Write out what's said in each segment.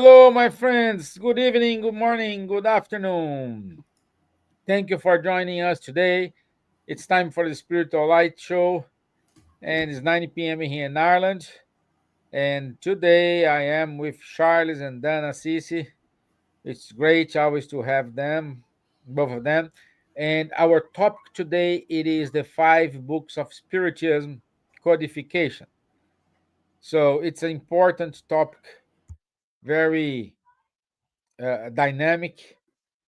Hello, my friends. Good evening, good morning, good afternoon. Thank you for joining us today. It's time for the Spiritual Light Show, and it's 9 p.m. here in Ireland. And today I am with Charles and Dana Sisi. It's great always to have them, both of them. And our topic today it is the five books of Spiritism codification. So it's an important topic, very dynamic,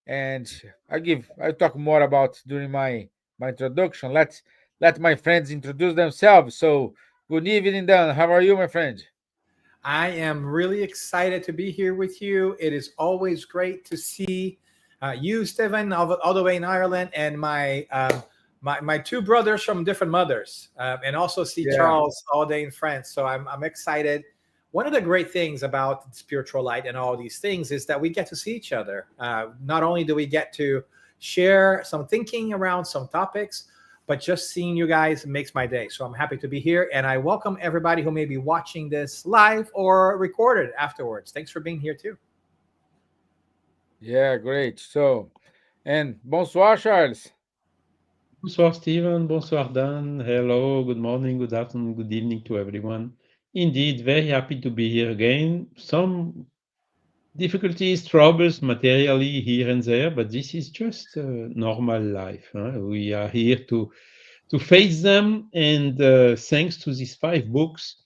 and I'll talk more about during my introduction. Let my friends introduce themselves. So good evening, Dan. How are you, my friend? I am really excited to be here with you. It is always great to see you, Stevan, all the way in Ireland, and my two brothers from different mothers, and also see Yeah, Charles all day in France. So I'm excited. One of the great things about spiritual light and all these things is that we get to see each other. Not only do we get to share some thinking around some topics, but just seeing you guys makes my day. So I'm happy to be here. And I welcome everybody who may be watching this live or recorded afterwards. Thanks for being here too. yeah, great. So, and bonsoir, Charles. Bonsoir, Steven. Bonsoir, Dan. Hello, good morning, good afternoon, good evening to everyone. Indeed, very happy to be here again. Some difficulties, troubles materially here and there, but this is just normal life. Huh? We are here to face them, and thanks to these five books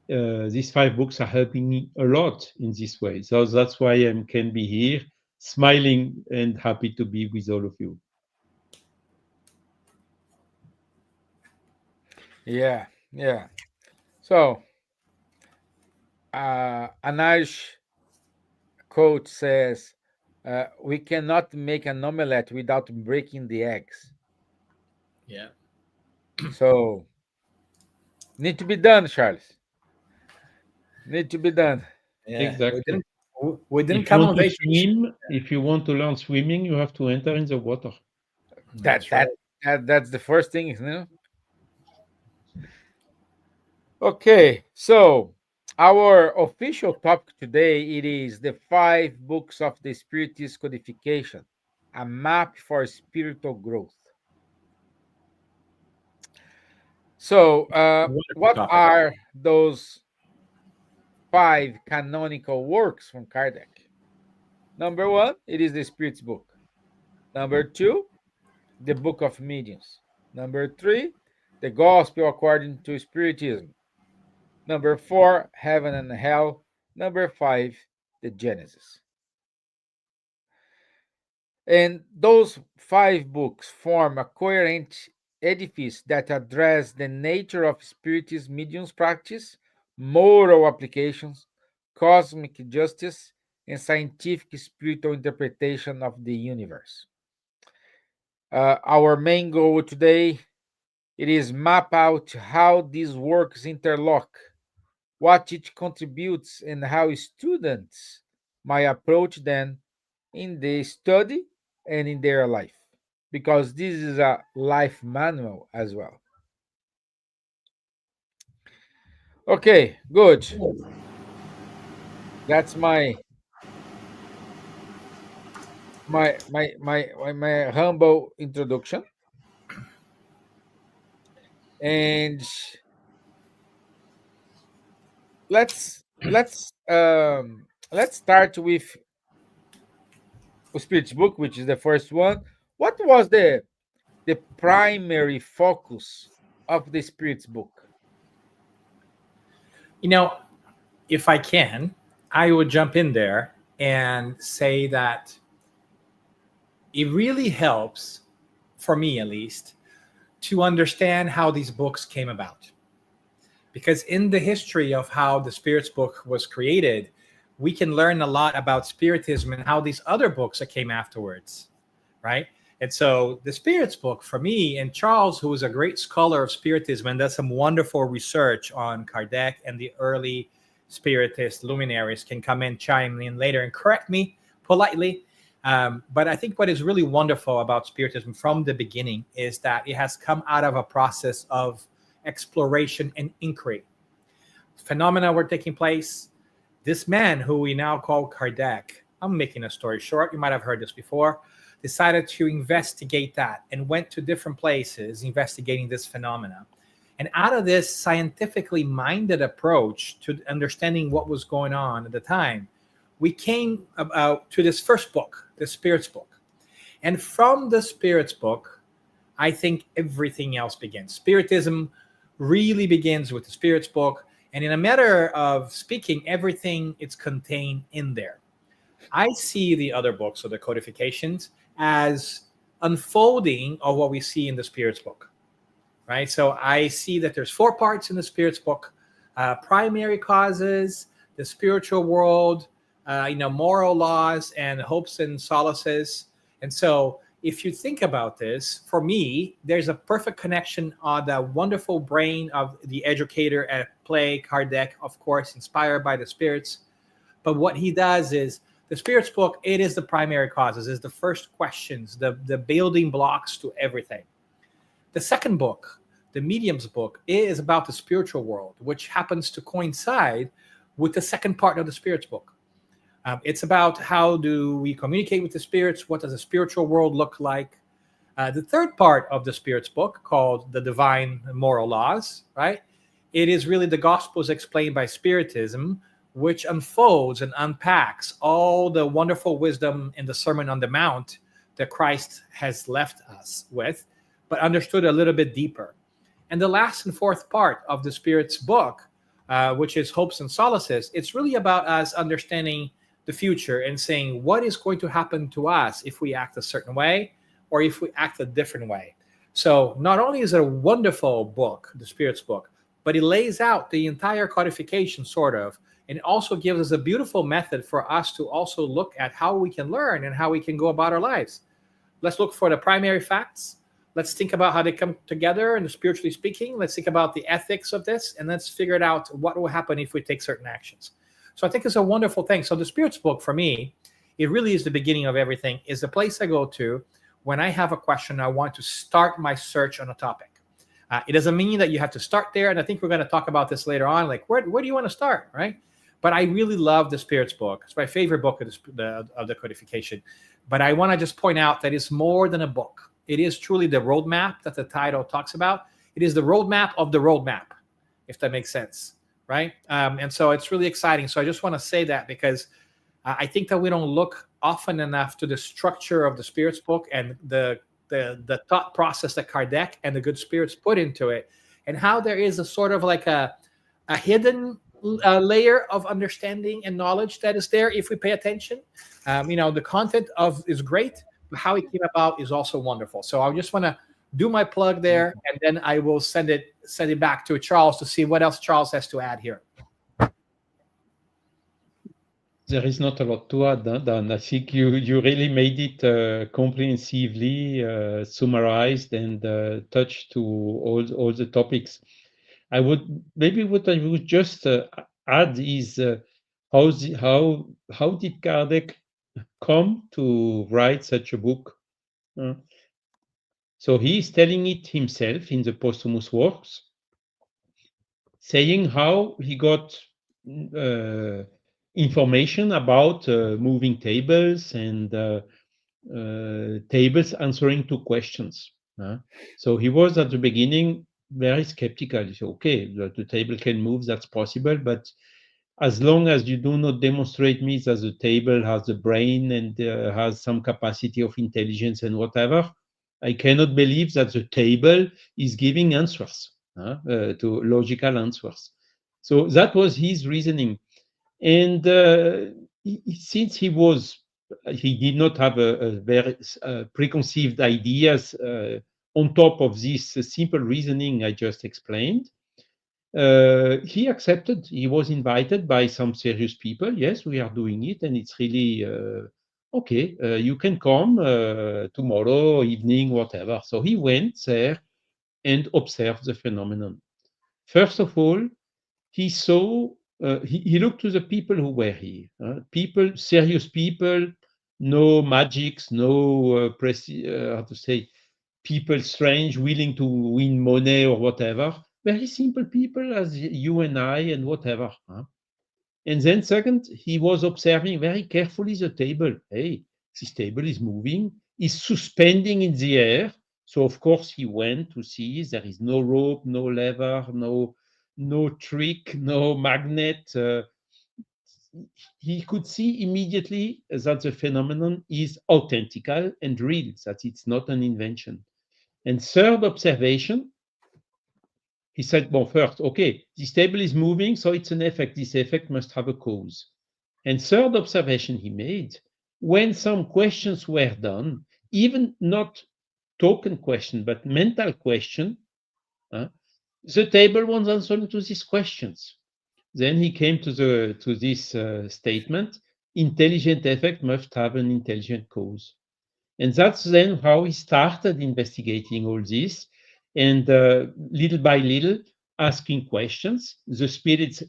are helping me a lot in this way. So that's why I can be here, smiling and happy to be with all of you. Yeah, yeah. So, an Irish quote says, "We cannot make an omelette without breaking the eggs." Yeah. So, need to be done, Charles. Need to be done. Yeah. We Exactly. didn't we didn't If you come want on to vacation. swim, if you want to learn swimming, you have to enter in the water. That That's right. that that's the first thing, isn't it? Okay, so our official topic today it is the five books of the Spiritist Codification, a map for spiritual growth. So, Wonderful what topic. are those five canonical works from Kardec? Number one, it is the Spirit's book. Number two, the Book of Mediums. Number three, the Gospel according to Spiritism. Number four, Heaven and Hell. Number five, the Genesis. And those five books form a coherent edifice that address the nature of Spiritist mediums practice, moral applications, cosmic justice, and scientific spiritual interpretation of the universe. Our main goal today it is map out how these works interlock, what it contributes, and how students might approach them in the study and in their life. Because this is a life manual as well. Okay, good. That's my humble introduction. And let's start with Spirit's book, which is the first one. What was the primary focus of the Spirit's book? You know, if I can, I would jump in there and say that it really helps, for me at least, to understand how these books came about. Because in the history of how the Spirits book was created, we can learn a lot about Spiritism and how these other books that came afterwards, right? And so the Spirits book for me, and Charles, who is a great scholar of Spiritism and does some wonderful research on Kardec and the early Spiritist luminaries, can come in, chime in later and correct me politely. But I think what is really wonderful about Spiritism from the beginning is that it has come out of a process of exploration and inquiry. Phenomena were taking place, This man, who we now call Kardec, I'm making a story short, you might have heard this before, decided to investigate that and went to different places investigating this phenomena. And out of this scientifically minded approach to understanding what was going on at the time, we came about to this first book, the Spirits book. And from the Spirits book, I think everything else begins. Spiritism really begins with the Spirits book. And in a matter of speaking, everything is contained in there. I see the other books or the codifications as unfolding of what we see in the Spirits book, right? So I see that there's 4 parts in the Spirits book: primary causes, the spiritual world, moral laws, and hopes and solaces. And so if you think about this, for me, there's a perfect connection on the wonderful brain of the educator at play, Kardec, of course, inspired by the spirits. But what he does is, the Spirits book, it is the primary causes, is the first questions, the building blocks to everything. The second book, the Mediums book, is about the spiritual world, which happens to coincide with the second part of the Spirits book. It's about how do we communicate with the spirits? What does the spiritual world look like? The third part of the Spirits book, called the Divine Moral Laws, right? It is really the Gospels explained by Spiritism, which unfolds and unpacks all the wonderful wisdom in the Sermon on the Mount that Christ has left us with, but understood a little bit deeper. And the last and fourth part of the Spirits book, which is Hopes and Solaces, it's really about us understanding the future and saying what is going to happen to us if we act a certain way or if we act a different way. So not only is it a wonderful book, the Spirits book, but it lays out the entire codification, sort of, and it also gives us a beautiful method for us to also look at how we can learn and how we can go about our lives. Let's look for the primary facts. Let's think about how they come together and spiritually speaking. Let's think about the ethics of this, and let's figure it out what will happen if we take certain actions. So I think it's a wonderful thing. So the Spirits book, for me, it really is the beginning of everything, is the place I go to when I have a question. I want to start my search on a topic. It doesn't mean that you have to start there. And I think we're going to talk about this later on. Like, where do you want to start, right? But I really love the Spirits book. It's my favorite book of the codification. But I want to just point out that it's more than a book. It is truly the roadmap that the title talks about. It is the roadmap of the roadmap, if that makes sense, right? And so it's really exciting. So I just want to say that because I think that we don't look often enough to the structure of the Spirits book and the thought process that Kardec and the good spirits put into it, and how there is a sort of like a hidden layer of understanding and knowledge that is there if we pay attention. The content is great, but how it came about is also wonderful. So I just want to do my plug there, and then I will send it back to Charles to see what else Charles has to add here. There is not a lot to add, Dan. I think you really made it comprehensively summarized and touched to all the topics. What I would just add is how did Kardec come to write such a book? So he is telling it himself in the posthumous works, saying how he got information about moving tables and tables answering to questions. So he was at the beginning very skeptical. He said, okay, the table can move, that's possible, but as long as you do not demonstrate me that the table has a brain and has some capacity of intelligence and whatever, I cannot believe that the table is giving answers, to logical answers. So that was his reasoning. And since he did not have a very preconceived ideas on top of this simple reasoning I just explained, he accepted. He was invited by some serious people. Yes, we are doing it, and it's really okay. You can come tomorrow evening, whatever. So he went there and observed the phenomenon. First of all, he saw. He looked to the people who were here. Serious people, no magics, no how to say, people strange, willing to win money or whatever. Very simple people as you and I and whatever. And then second, he was observing very carefully the table. Hey, this table is moving, is suspending in the air. So of course he went to see there is no rope, no lever, no trick, no magnet. He could see immediately that the phenomenon is authentical and real, that it's not an invention. And third observation, he said, well, first, okay, this table is moving, so it's an effect. This effect must have a cause. And third observation he made, when some questions were done, even not token question, but mental question, the table was answering to these questions. Then he came to this statement, intelligent effect must have an intelligent cause. And that's then how he started investigating all this, and little by little asking questions. The spirits,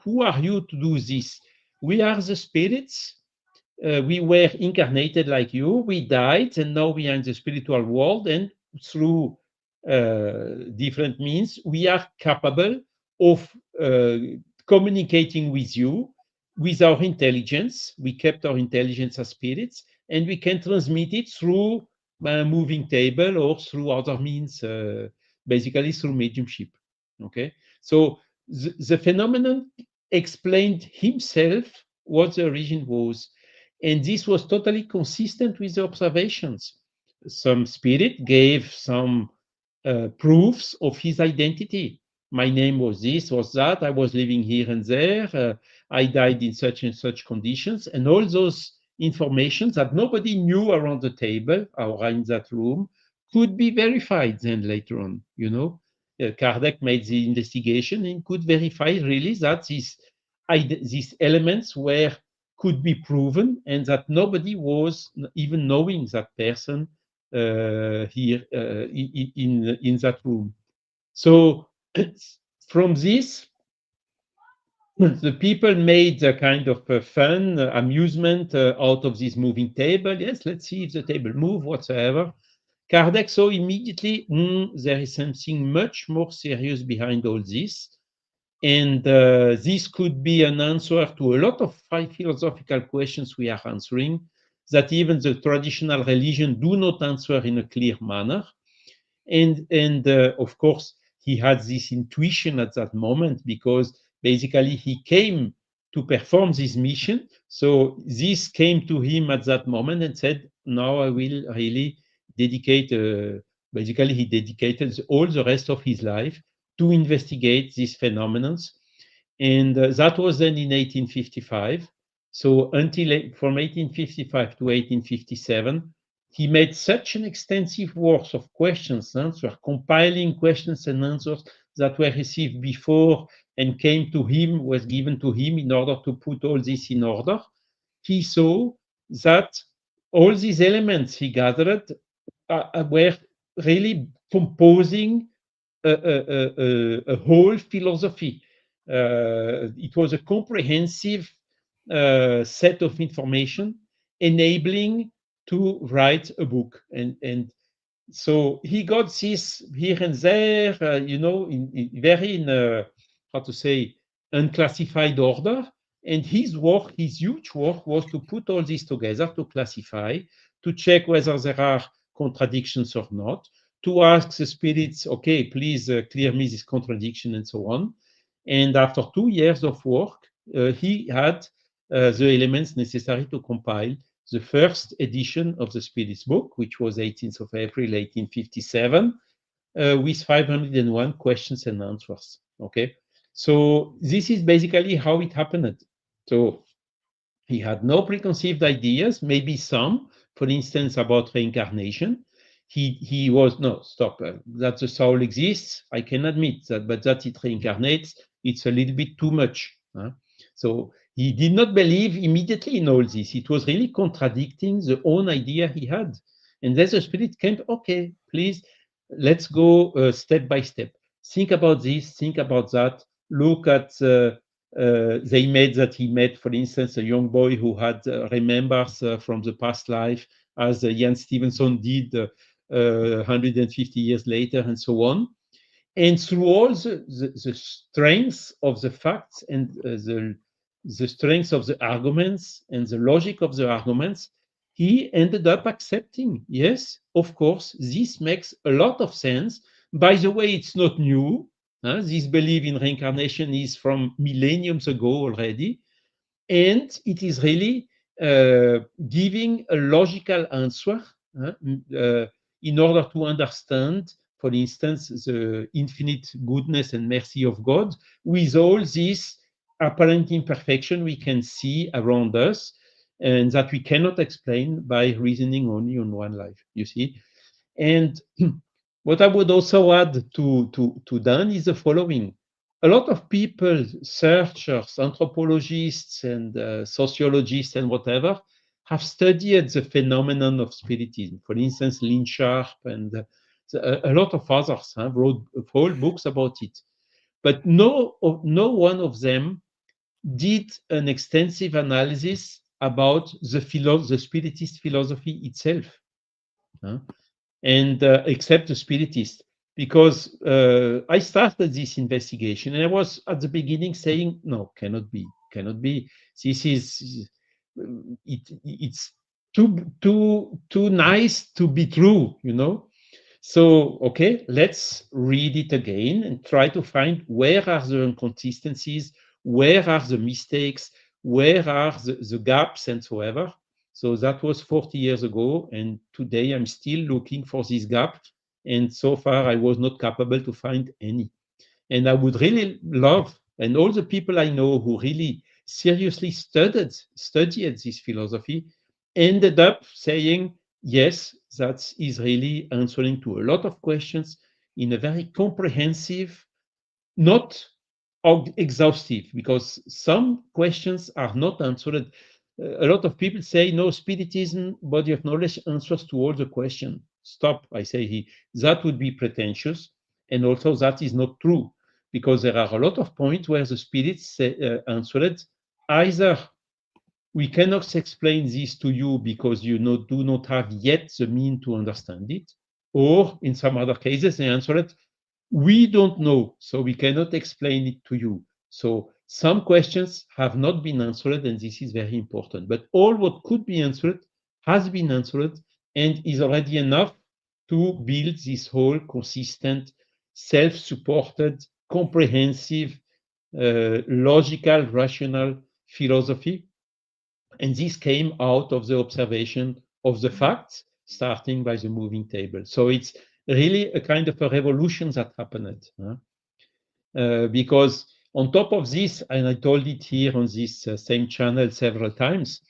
who are you to do this? We are the spirits. We were incarnated like you. We died, and now we are in the spiritual world. And through different means, we are capable of communicating with you with our intelligence. We kept our intelligence as spirits, and we can transmit it through a moving table or through other means, basically through mediumship. Okay, so the phenomenon explained himself what the origin was, and this was totally consistent with the observations. Some spirit gave some proofs of his identity. My name was this, was that. I was living here and there. I died in such and such conditions, and all those information that nobody knew around the table or in that room could be verified then later on. Kardec made the investigation and could verify really that these elements could be proven, and that nobody was even knowing that person here in that room. So from this, the people made a kind of fun, amusement out of this moving table. Yes, let's see if the table move whatsoever. Kardec saw immediately there is something much more serious behind all this. And this could be an answer to a lot of philosophical questions we are answering, that even the traditional religion do not answer in a clear manner. And of course, he had this intuition at that moment, because basically he came to perform this mission. So this came to him at that moment and said, now I will really dedicate, basically he dedicated all the rest of his life to investigate these phenomena. And that was then in 1855. So from 1855 to 1857, he made such an extensive work of questions and answers, compiling questions and answers that were received before and was given to him in order to put all this in order. He saw that all these elements he gathered were really composing a whole philosophy. It was a comprehensive set of information enabling to write a book. And so he got this here and there, in how to say, unclassified order. And his huge work, was to put all this together, to classify, to check whether there are contradictions or not, to ask the spirits, okay, please clear me this contradiction, and so on. And after 2 years of work, he had the elements necessary to compile the first edition of the Spirit's book, which was 18th of April, 1857, with 501 questions and answers. Okay, so this is basically how it happened. So he had no preconceived ideas, maybe some, for instance, about reincarnation. He was, no, stop, that the soul exists, I can admit that, but that it reincarnates, it's a little bit too much. So he did not believe immediately in all this. It was really contradicting the own idea he had. And then the spirit came, okay, please, let's go step by step. Think about this, think about that, look at he met, for instance, a young boy who had remembers from the past life, as Jan Stevenson did 150 years later, and so on. And through all the strength of the facts and the the strength of the arguments and the logic of the arguments, he ended up accepting, yes, of course, this makes a lot of sense. By the way, it's not new. This belief in reincarnation is from millenniums ago already. And it is really giving a logical answer in order to understand, for instance, the infinite goodness and mercy of God with all this apparent imperfection we can see around us and that we cannot explain by reasoning only on one life, you see. And what I would also add to Dan is the following. A lot of people, searchers, anthropologists, and sociologists, and whatever, have studied the phenomenon of spiritism. For instance, Lynn Sharp and a lot of others wrote whole books about it. But no one of them did an extensive analysis about the Spiritist philosophy itself. And except the Spiritist, because I started this investigation and I was at the beginning saying, no, cannot be. This is it's too nice to be true, you know. So okay, let's read it again and try to find where are the inconsistencies, where are the mistakes, where are the gaps and so ever. So that was 40 years ago, and today I'm still looking for this gap, and so far I was not capable to find any. And I would really love, and all the people I know who really seriously studied this philosophy ended up saying, yes, that is really answering to a lot of questions in a very comprehensive, not exhaustive, because some questions are not answered. A lot of people say, no, Spiritism, body of knowledge, answers to all the questions. Stop, I say, that would be pretentious. And also that is not true, because there are a lot of points where the spirits answered, either we cannot explain this to you because you do not have yet the means to understand it, or in some other cases they answered, we don't know, so we cannot explain it to you. So some questions have not been answered, and this is very important. But all what could be answered has been answered and is already enough to build this whole consistent, self-supported, comprehensive, logical, rational philosophy. And this came out of the observation of the facts, starting by the moving table. So it's really a kind of a revolution that happened. Because on top of this, and I told it here on this same channel several times,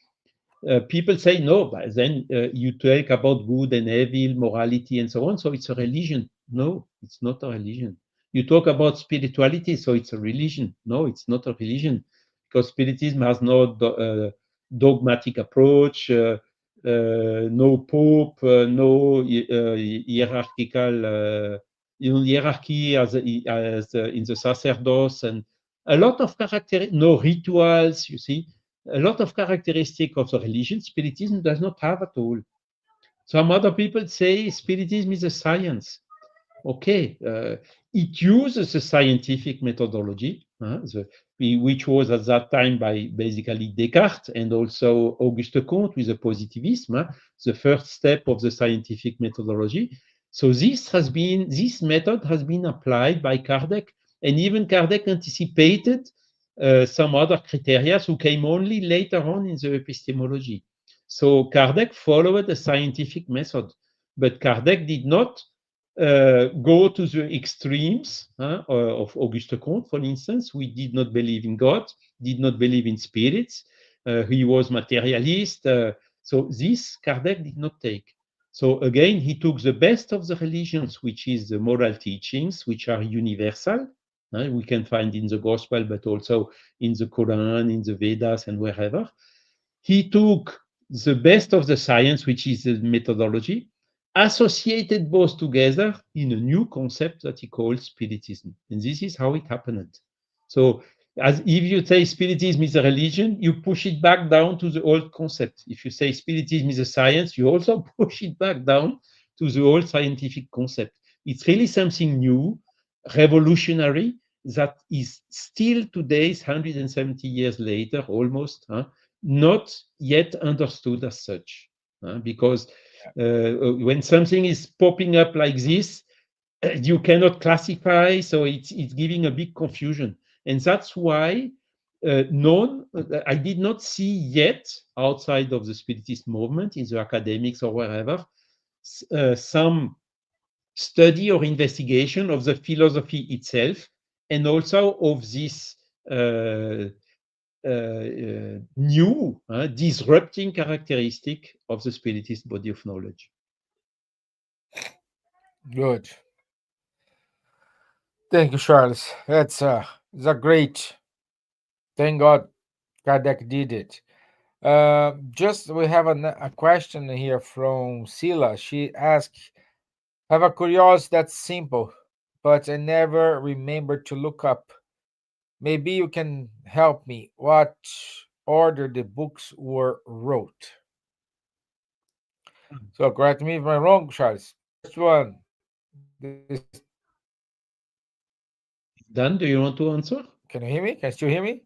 people say, no, but then you talk about good and evil, morality, and so on, so it's a religion. No, it's not a religion. You talk about spirituality, so it's a religion. No, it's not a religion, because Spiritism has no dogmatic approach, no pope, no hierarchical hierarchy as in the sacerdoce, and a lot of no rituals, you see. A lot of characteristic of the religion, Spiritism does not have at all. Some other people say Spiritism is a science. Okay, it uses a scientific methodology, which was at that time by basically Descartes and also Auguste Comte with the positivism, the first step of the scientific methodology. So this method has been applied by Kardec, and even Kardec anticipated some other criteria who came only later on in the epistemology. So Kardec followed a scientific method, but Kardec did not go to the extremes of Auguste Comte, for instance. We did not believe in God, did not believe in spirits. He was materialist. So this Kardec did not take. So again, he took the best of the religions, which is the moral teachings, which are universal. We can find in the Gospel, but also in the Quran, in the Vedas, and wherever. He took the best of the science, which is the methodology, associated both together in a new concept that he called Spiritism. And this is how it happened. So as if you say Spiritism is a religion, you push it back down to the old concept. If you say Spiritism is a science, you also push it back down to the old scientific concept. It's really something new, revolutionary, that is still today, 170 years later, almost, not yet understood as such. Because when something is popping up like this, you cannot classify, so it's giving a big confusion. And that's why I did not see yet, outside of the Spiritist movement, in the academics or wherever, some study or investigation of the philosophy itself, and also of this new disrupting characteristic of the Spiritist body of knowledge. Good. Thank you, Charles. It's a great. Thank God Kardec did it. Just we have a question here from Sila. She asked, "Have a curiosity that's simple, but I never remember to look up. Maybe you can help me. What order the books were wrote?" So correct me if I'm wrong, Charles. First one. This, Dan, do you want to answer? can you hear me? Can you still hear me?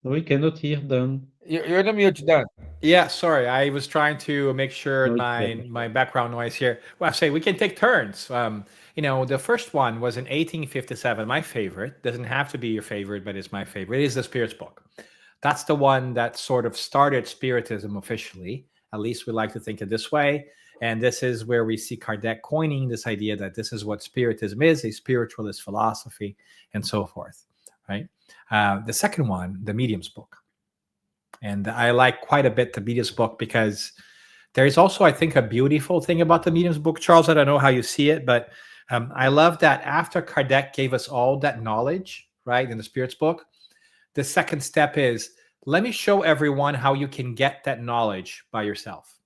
No, we cannot hear Dan. You're the mute, Dan. Yeah, sorry. I was trying to make sure No, it's my better. my background noise here. Well, I say we can take turns. The first one was in 1857. My favorite doesn't have to be your favorite, but it's my favorite. It is the Spirit's Book. That's the one that sort of started Spiritism officially. At least we like to think it this way. And this is where we see Kardec coining this idea that this is what Spiritism is, a spiritualist philosophy, and so forth. Right. The second one, the Medium's Book. And I like quite a bit the Medium's Book because there is also, I think, a beautiful thing about the Medium's Book, Charles. I don't know how you see it, but I love that after Kardec gave us all that knowledge, right, in the Spirit's Book, the second step is, let me show everyone how you can get that knowledge by yourself.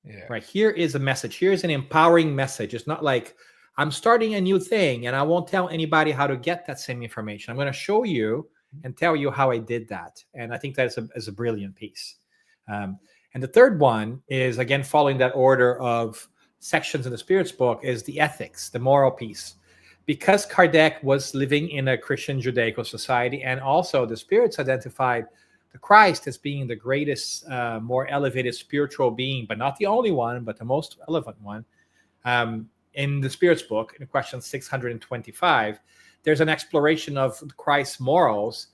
Yeah. Right. Here is a message. Here's an empowering message. It's not like I'm starting a new thing and I won't tell anybody how to get that same information. I'm going to show you and tell you how I did that. And I think that is a brilliant piece. And the third one is, again, following that order of sections in the Spirit's Book, is the ethics, the moral piece. Because Kardec was living in a Christian Judaical society, and also the Spirits identified the Christ as being the greatest, more elevated spiritual being, but not the only one, but the most relevant one. In the Spirit's Book, in question 625, there's an exploration of Christ's morals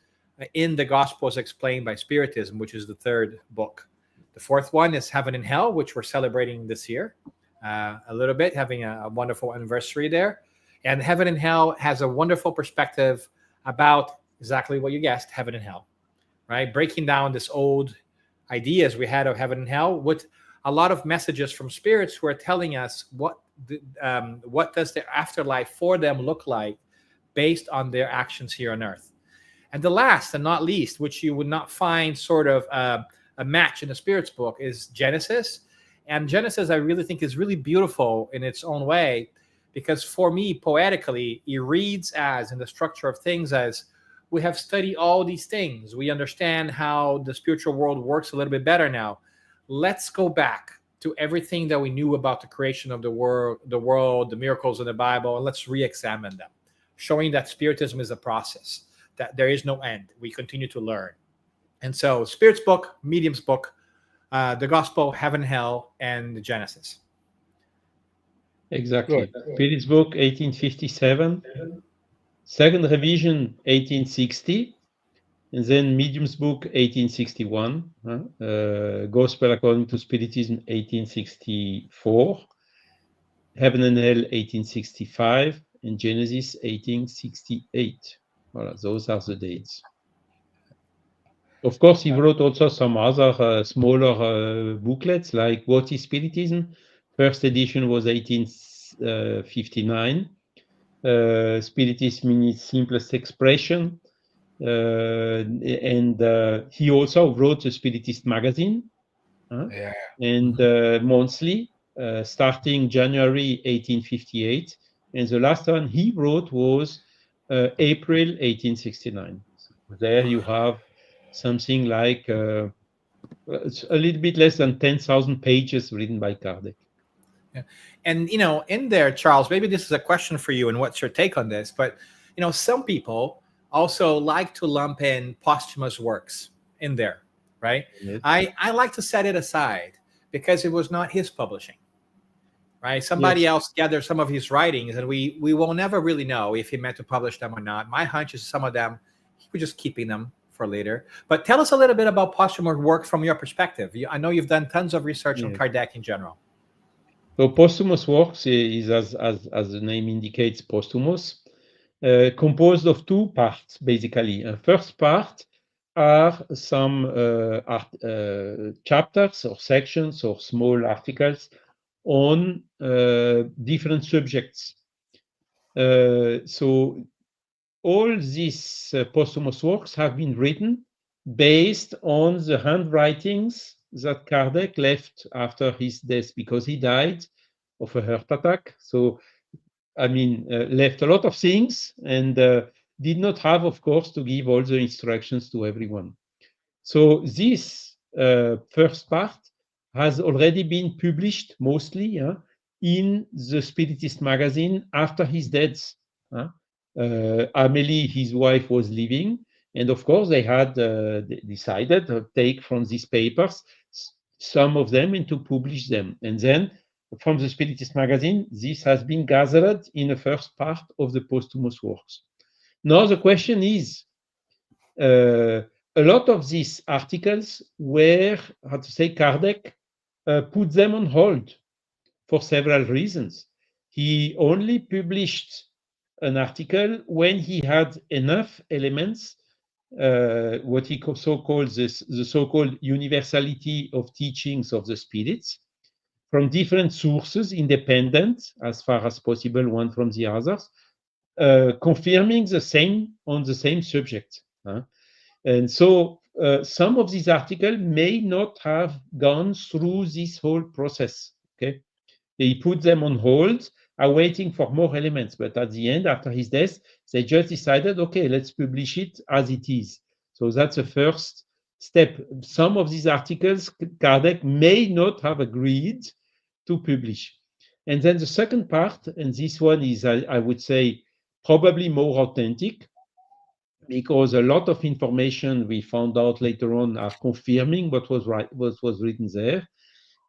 in the Gospels explained by Spiritism, which is the third book. The fourth one is Heaven and Hell, which we're celebrating this year a little bit, having a wonderful anniversary there. And Heaven and Hell has a wonderful perspective about exactly what you guessed, heaven and hell, right? Breaking down this old ideas we had of heaven and hell with a lot of messages from spirits who are telling us what does the afterlife for them look like based on their actions here on earth. And the last and not least, which you would not find sort of a match in the Spirit's Book, is Genesis. And Genesis, I really think, is really beautiful in its own way, because for me, poetically, it reads as, in the structure of things, as we have studied all these things. We understand how the spiritual world works a little bit better now. Let's go back to everything that we knew about the creation of the world, the miracles in the Bible, and let's re-examine them, showing that Spiritism is a process, that there is no end. We continue to learn. And so Spirit's Book, Medium's Book, the Gospel, Heaven, Hell, and the Genesis. Exactly. Spirit's Book, 1857. Second revision, 1860. And then Medium's Book, 1861. Gospel According to Spiritism, 1864. Heaven and Hell, 1865. And Genesis, 1868. Voilà, those are the dates. Of course, he wrote also some other smaller booklets, like What is Spiritism? First edition was 1859. Spiritism in its simplest expression. And he also wrote a Spiritist magazine, and monthly, starting January 1858. And the last one he wrote was April 1869. So there you have something like a little bit less than 10,000 pages written by Kardec. Yeah. And, in there, Charles, maybe this is a question for you, and what's your take on this? But, some people also like to lump in posthumous works in there, right? Yes. I like to set it aside because it was not his publishing, right? Somebody Yes. else gathered some of his writings, and we will never really know if he meant to publish them or not. My hunch is some of them he was just keeping them for later. But tell us a little bit about posthumous works from your perspective. I know you've done tons of research on Yes. Kardec in general. So posthumous works is, as the name indicates, posthumous, composed of two parts, basically. First part are some chapters or sections or small articles on different subjects. So all these posthumous works have been written based on the handwritings that Kardec left after his death, because he died of a heart attack. So, I mean, left a lot of things and did not have, of course, to give all the instructions to everyone. So this first part has already been published mostly in the Spiritist magazine after his death. Amélie, his wife, was living, and of course they had decided to take from these papers some of them and to publish them. And then from the Spiritist magazine, this has been gathered in the first part of the posthumous works. Now the question is, a lot of these articles were, how to say, Kardec put them on hold for several reasons. He only published an article when he had enough elements, what he so-called the so-called universality of teachings of the spirits, from different sources, independent as far as possible, one from the others, confirming the same on the same subject. And so some of these articles may not have gone through this whole process. Okay, they put them on hold, are waiting for more elements. But at the end, after his death, they just decided, okay, let's publish it as it is. So that's the first step. Some of these articles, Kardec may not have agreed to publish. And then the second part, and this one is, I would say, probably more authentic, because a lot of information we found out later on are confirming what was written there.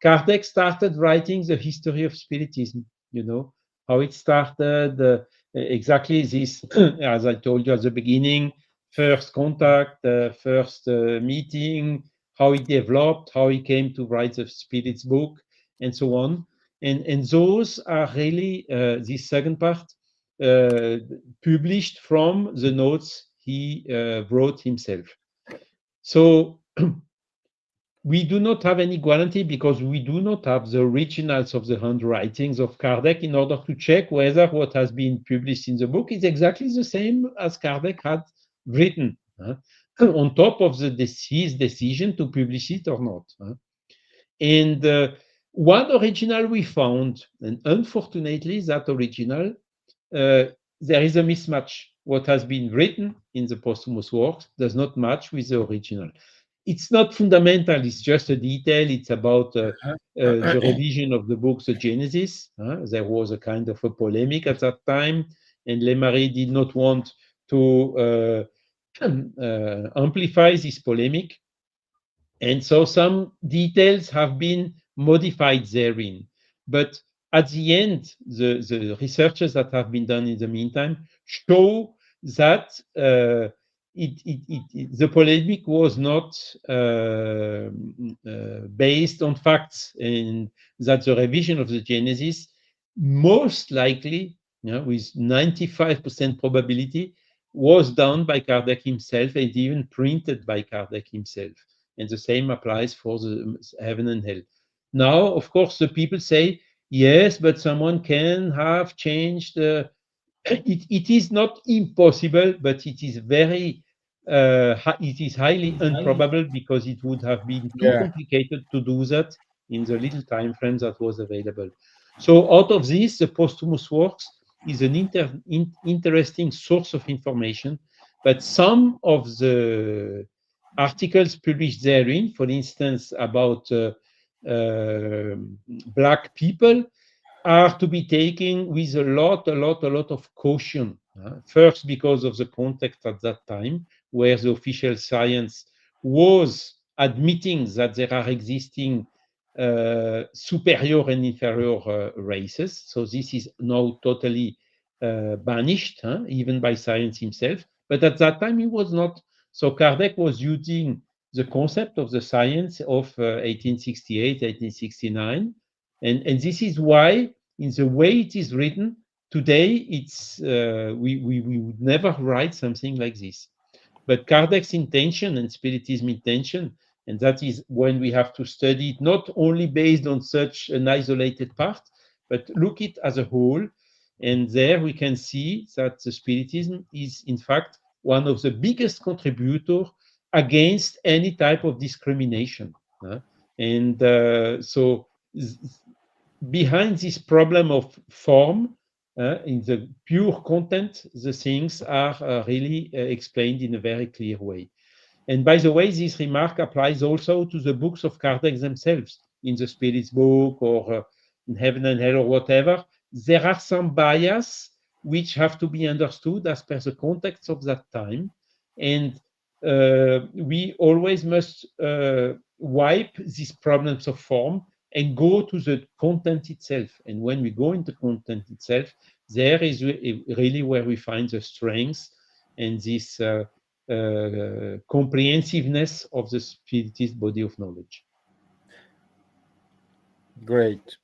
Kardec started writing the history of Spiritism, how it started, exactly this, as I told you at the beginning, first contact, first meeting, how it developed, how he came to write the Spirits book, and so on. And those are really, this second part, published from the notes he wrote himself. So we do not have any guarantee, because we do not have the originals of the handwritings of Kardec in order to check whether what has been published in the book is exactly the same as Kardec had written, on top of his decision to publish it or not. And one original we found, and unfortunately that original, there is a mismatch. What has been written in the posthumous works does not match with the original. It's not fundamental, it's just a detail. It's about the revision of the book, the Genesis. There was a kind of a polemic at that time, and Lemarie did not want to amplify this polemic. And so some details have been modified therein. But at the end, the researches that have been done in the meantime show that the polemic was not based on facts, and that the revision of the Genesis most likely, with 95% probability, was done by Kardec himself and even printed by Kardec himself. And the same applies for the heaven and hell. Now, of course, the people say, yes, but someone can have changed. It is not impossible, but it is it is highly improbable, because it would have been too complicated to do that in the little time frame that was available. So out of this, the posthumous works is an interesting source of information, but some of the articles published therein, for instance, about Black people, are to be taken with a lot of caution, First, because of the context at that time, where the official science was admitting that there are existing superior and inferior races. So this is now totally banished, even by science himself. But at that time, he was not. So Kardec was using the concept of the science of 1868, 1869. And this is why, in the way it is written, today it's we would never write something like this. But Kardec's intention and Spiritism intention, and that is when we have to study it not only based on such an isolated part, but look it as a whole. And there we can see that the Spiritism is in fact one of the biggest contributors against any type of discrimination. And so behind this problem of form, in the pure content, the things are really explained in a very clear way. And by the way, this remark applies also to the books of Kardec themselves, in the Spirit's book or in Heaven and Hell or whatever. There are some bias which have to be understood as per the context of that time. And we always must wipe these problems of form and go to the content itself. And when we go into content itself, there is really where we find the strength and this comprehensiveness of the Spiritist body of knowledge. Great.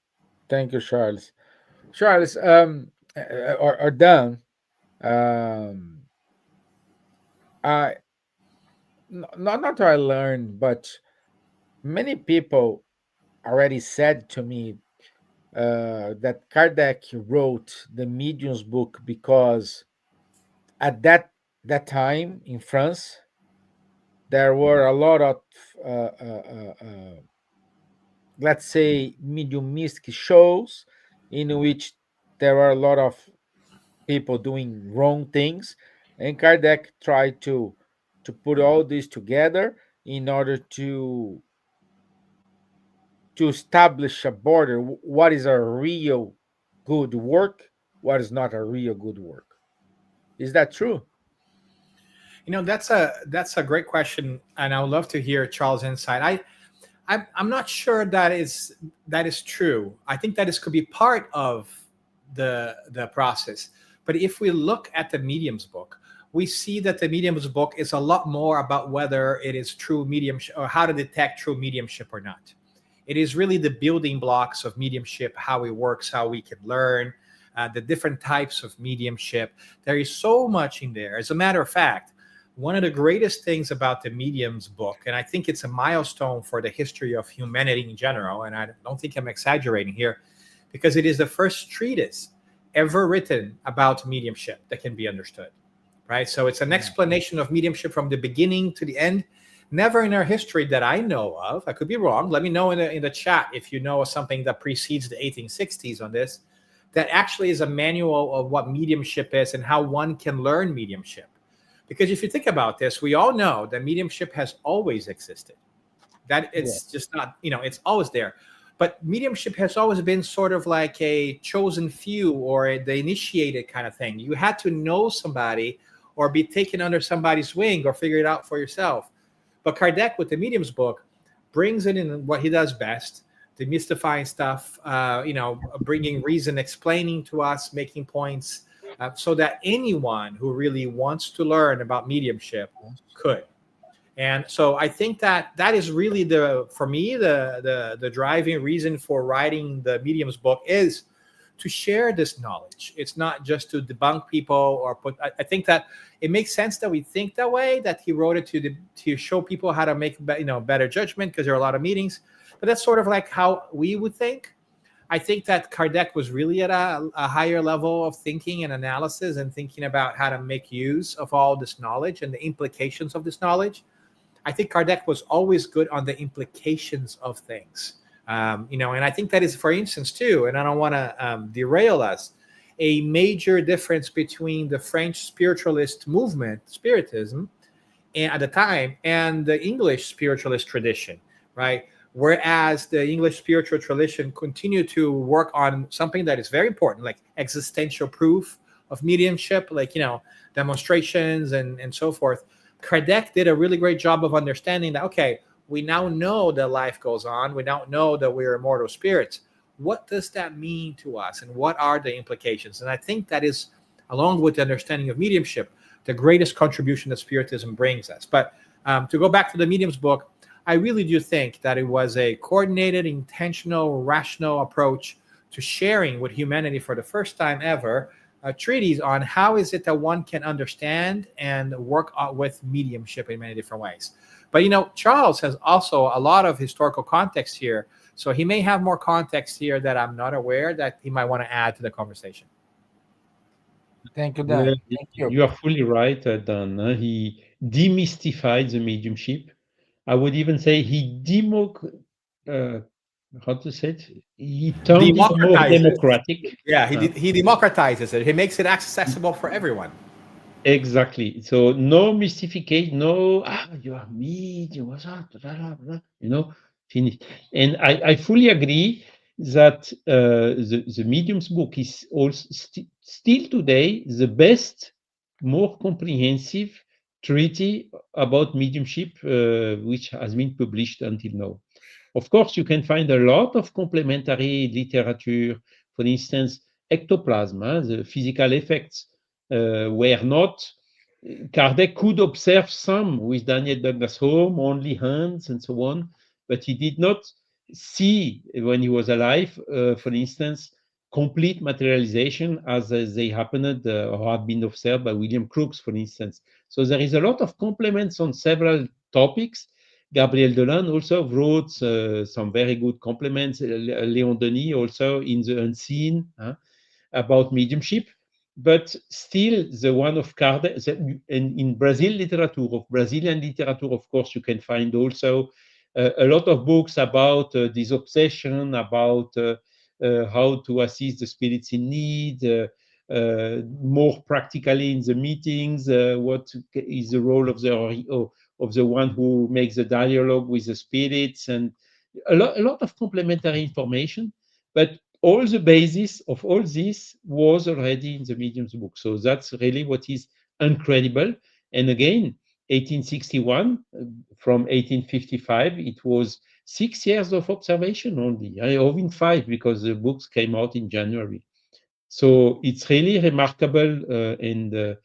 Thank you, Charles. Charles, or Dan, um, I not that I learned, but many people already said to me that Kardec wrote the Medium's book because at that time in France there were a lot of let's say mediumistic shows in which there were a lot of people doing wrong things, and Kardec tried to put all this together in order to establish a border. What is a real good work? What is not a real good work? Is that true? That's a great question, and I would love to hear Charles' insight. I'm not sure that is true. I think that this could be part of the process. But if we look at the medium's book, we see that the medium's book is a lot more about whether it is true mediumship or how to detect true mediumship or not. It is really the building blocks of mediumship, how it works, how we can learn, the different types of mediumship. There is so much in there. As a matter of fact, one of the greatest things about the medium's book, and I think it's a milestone for the history of humanity in general, and I don't think I'm exaggerating here, because it is the first treatise ever written about mediumship that can be understood, right? So it's an explanation of mediumship from the beginning to the end. Never in our history that I know of, I could be wrong, let me know in the chat if you know of something that precedes the 1860s on this, that actually is a manual of what mediumship is and how one can learn mediumship. Because if you think about this, we all know that mediumship has always existed. That it's just not, it's always there. But mediumship has always been sort of like a chosen few or the initiated kind of thing. You had to know somebody or be taken under somebody's wing or figure it out for yourself. But Kardec, with the medium's book, brings it in what he does best, demystifying stuff, bringing reason, explaining to us, making points, so that anyone who really wants to learn about mediumship could. And so I think that is really for me, the driving reason for writing the medium's book is to share this knowledge. It's not just to debunk people or I think that it makes sense that we think that way, that he wrote it to show people how to make better judgment, because there are a lot of meetings. But that's sort of like how we would think. I think that Kardec was really at a higher level of thinking and analysis and thinking about how to make use of all this knowledge and the implications of this knowledge. I think Kardec was always good on the implications of things. And I think that is, for instance, too, and I don't want to derail us, a major difference between the French spiritualist movement, Spiritism, at the time, and the English spiritualist tradition, right? Whereas the English spiritual tradition continued to work on something that is very important, like existential proof of mediumship, like, demonstrations and so forth, Kardec did a really great job of understanding that, okay, we now know that life goes on. We now know that we're immortal spirits. What does that mean to us? And what are the implications? And I think that is, along with the understanding of mediumship, the greatest contribution that Spiritism brings us. But to go back to the medium's book, I really do think that it was a coordinated, intentional, rational approach to sharing with humanity for the first time ever a treatise on how is it that one can understand and work with mediumship in many different ways. But Charles has also a lot of historical context here, so he may have more context here that I'm not aware that he might want to add to the conversation. Thank you, Yeah, Dan. Thank you. you are fully right, Dan. He demystified the mediumship. I would even say uh, how to say it? He turned it more Democratizes. democratic. Yeah, he democratizes it. He makes it accessible for everyone. Exactly. So no mystification, no, you are medium, what's up, blah, blah, blah, finished. And I fully agree that the medium's book is also still today the best, more comprehensive treaty about mediumship which has been published until now. Of course, you can find a lot of complementary literature. For instance, ectoplasm, the physical effects were not. Kardec could observe some with Daniel Douglas Home, only hands and so on, but he did not see when he was alive, for instance, complete materialization as they happened or have been observed by William Crookes, for instance. So there is a lot of complements on several topics. Gabriel Dolan also wrote some very good compliments. Léon Denis also in The Unseen about mediumship. But still, the one of Kardec, in Brazil literature, of Brazilian literature, of course, you can find also a lot of books about this obsession, about how to assist the spirits in need, more practically in the meetings, what is the role of the one who makes the dialogue with the spirits, and a lot of complementary information. But all the basis of all this was already in the medium's book. So that's really what is incredible. And again, 1861 from 1855, it was 6 years of observation only, or even 5 because the books came out in January. So it's really remarkable and a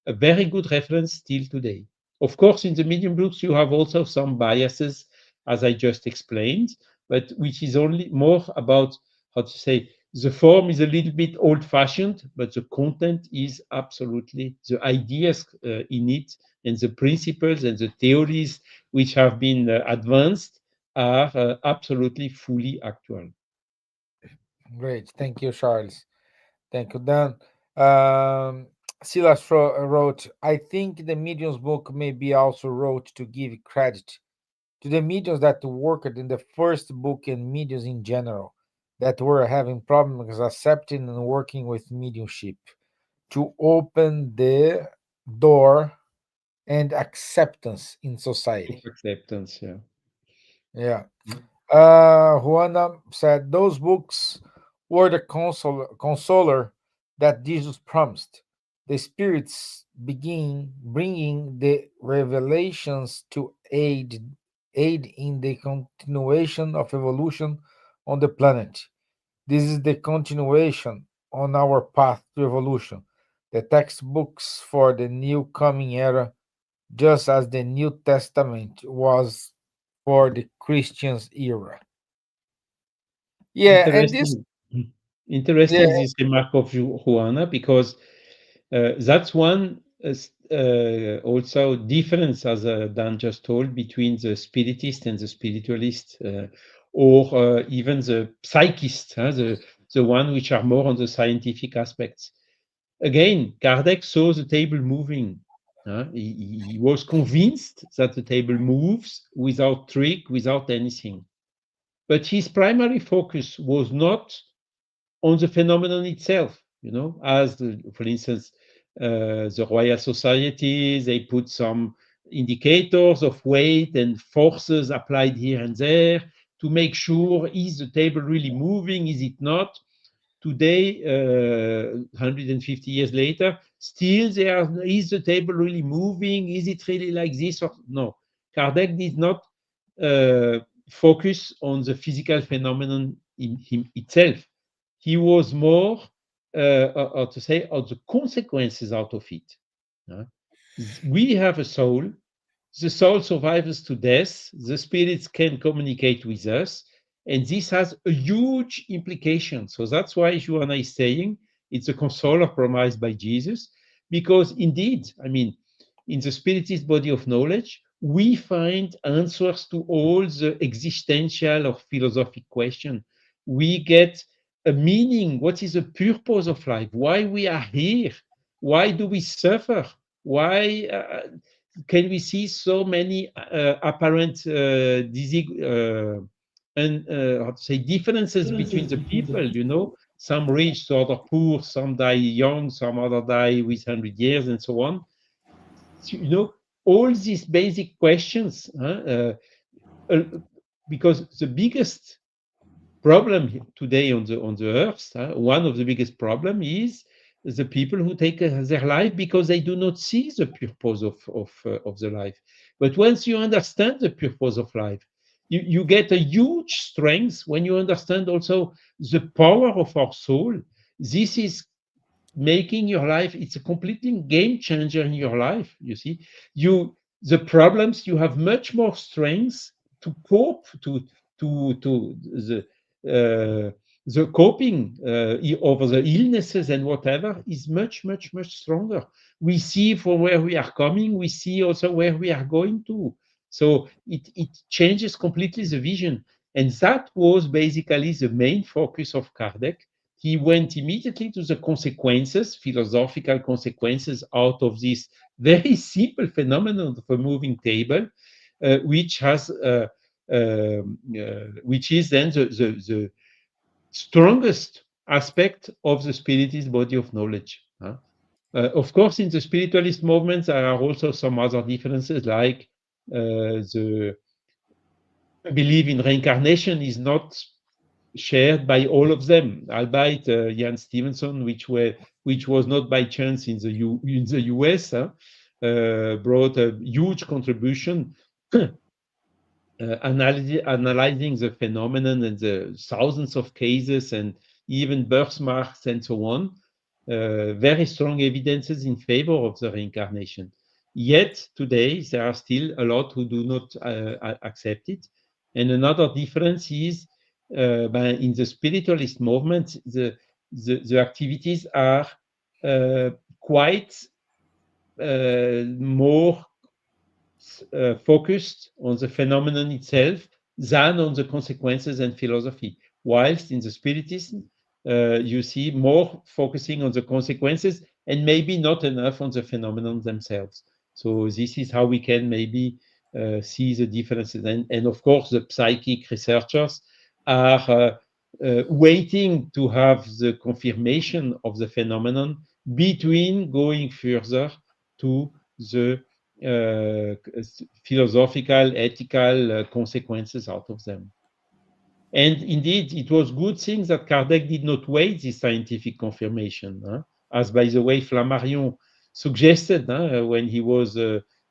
very good reference still today. Of course, in the medium books, you have also some biases, as I just explained, but which is only more about, how to say, the form is a little bit old-fashioned, but the content is absolutely, the ideas in it and the principles and the theories which have been advanced are absolutely fully actual. Great. Thank you, Charles. Thank you, Dan. Silas wrote, I think the medium's book may be also wrote to give credit to the mediums that worked in the first book and mediums in general that were having problems accepting and working with mediumship to open the door and acceptance in society. Acceptance, yeah. Yeah. Juana said those books were the consoler that Jesus promised. The spirits begin bringing the revelations to aid in the continuation of evolution on the planet. This is the continuation on our path to evolution, the textbooks for the new coming era, just as the New Testament was for the Christian's era. Yeah, and this, Interesting. yeah, Interesting this remark of Juana, because that's one also difference, as Dan just told, between the spiritist and the spiritualist, or even the psychist, the one which are more on the scientific aspects. Again, Kardec saw the table moving. He was convinced that the table moves without trick, without anything. But his primary focus was not on the phenomenon itself, as for instance, the Royal Society, they put some indicators of weight and forces applied here and there to make sure, is the table really moving, is it not? today, 150 years later, still is the table really moving? Is it really like this or no? Kardec did not focus on the physical phenomenon in him itself. He was more, or to say, on the consequences out of it. We have a soul. The soul survives to death. The spirits can communicate with us. And this has a huge implication. So that's why Joanna is saying it's a consoler promised by Jesus. Because indeed, I mean, in the Spiritist body of knowledge, we find answers to all the existential or philosophic questions. We get a meaning. What is the purpose of life? Why we are here? Why do we suffer? Why can we see so many apparent how to say differences between the people? You know, some rich, some other poor, some die young, some other die with 100 years, and so on. So, you know, all these basic questions, because the biggest problem today on the earth, one of the biggest problem is the people who take their life because they do not see the purpose of the life. But once you understand the purpose of life, you get a huge strength when you understand also the power of our soul. This is making your life, it's a completely game changer in your life. You see, the problems, you have much more strength to cope to the coping over the illnesses and whatever is much stronger. We see from where we are coming, we see also where we are going to. So it changes completely the vision. And that was basically the main focus of Kardec. He went immediately to the consequences, philosophical consequences out of this very simple phenomenon of a moving table, which has which is then the strongest aspect of the Spiritist body of knowledge. Of course, in the spiritualist movements, there are also some other differences, like the belief in reincarnation is not shared by all of them, albeit Jan Stevenson, which was not by chance in the US, brought a huge contribution analyzing the phenomenon and the thousands of cases and even birthmarks and so on. Very strong evidences in favor of the reincarnation. Yet today there are still a lot who do not accept it. And another difference is in the spiritualist movement, the activities are quite more focused on the phenomenon itself than on the consequences and philosophy. Whilst in the Spiritism, you see more focusing on the consequences and maybe not enough on the phenomenon themselves. So this is how we can maybe see the differences. And of course, the psychic researchers are waiting to have the confirmation of the phenomenon between going further to the philosophical, ethical consequences out of them. And indeed, it was good thing that Kardec did not wait this scientific confirmation, as by the way, Flammarion suggested when he was